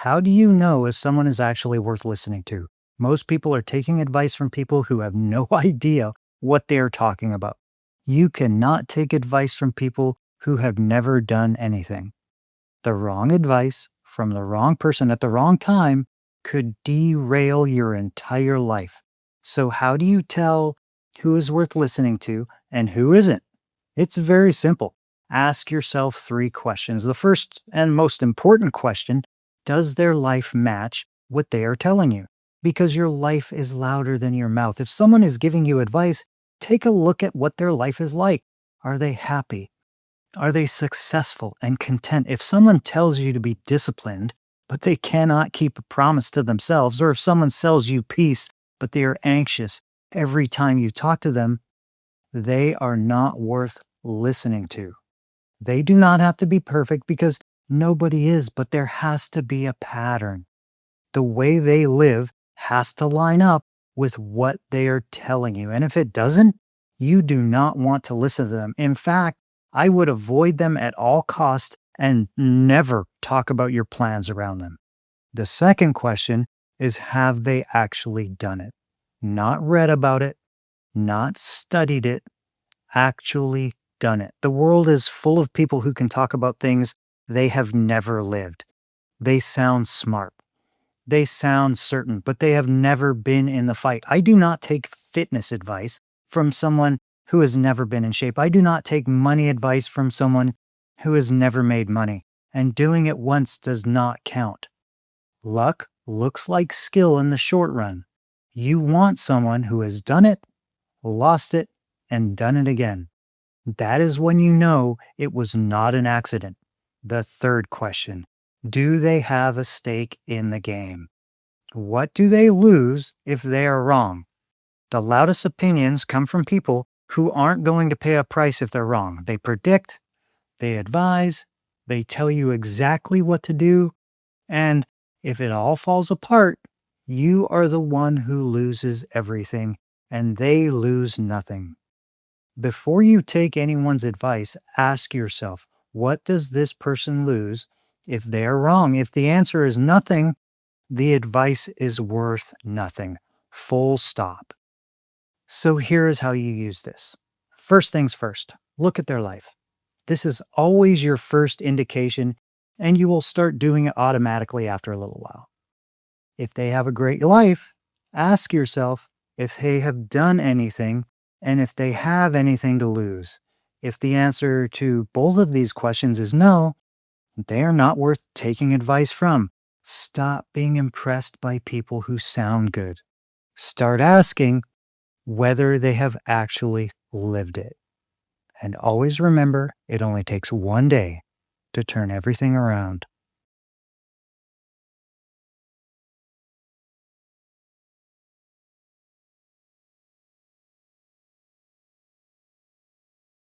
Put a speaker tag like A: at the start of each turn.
A: How do you know if someone is actually worth listening to? Most people are taking advice from people who have no idea what they are talking about. You cannot take advice from people who have never done anything. The wrong advice from the wrong person at the wrong time could derail your entire life. So, how do you tell who is worth listening to and who isn't? It's very simple. Ask yourself three questions. The first and most important question: does their life match what they are telling you? Because your life is louder than your mouth. If someone is giving you advice, take a look at what their life is like. Are they happy? Are they successful and content? If someone tells you to be disciplined, but they cannot keep a promise to themselves, or if someone sells you peace, but they are anxious every time you talk to them, they are not worth listening to. They do not have to be perfect because nobody is, but there has to be a pattern. The way they live has to line up with what they are telling you. And if it doesn't, you do not want to listen to them. In fact, I would avoid them at all costs and never talk about your plans around them. The second question is, have they actually done it? Not read about it, not studied it, actually done it. The world is full of people who can talk about things they have never lived. They sound smart. They sound certain, but they have never been in the fight. I do not take fitness advice from someone who has never been in shape. I do not take money advice from someone who has never made money. And doing it once does not count. Luck looks like skill in the short run. You want someone who has done it, lost it, and done it again. That is when you know it was not an accident. The third question: do they have a stake in the game? What do they lose if they are wrong? The loudest opinions come from people who aren't going to pay a price if they're wrong. They predict, they advise, they tell you exactly what to do, and if it all falls apart, you are the one who loses everything, and they lose nothing. Before you take anyone's advice, ask yourself, what does this person lose if they are wrong? If the answer is nothing, the advice is worth nothing. Full stop. So here is how you use this. First things first, look at their life. This is always your first indication, and you will start doing it automatically after a little while. If they have a great life, ask yourself if they have done anything and if they have anything to lose. If the answer to both of these questions is no, they are not worth taking advice from. Stop being impressed by people who sound good. Start asking whether they have actually lived it. And always remember, it only takes one day to turn everything around.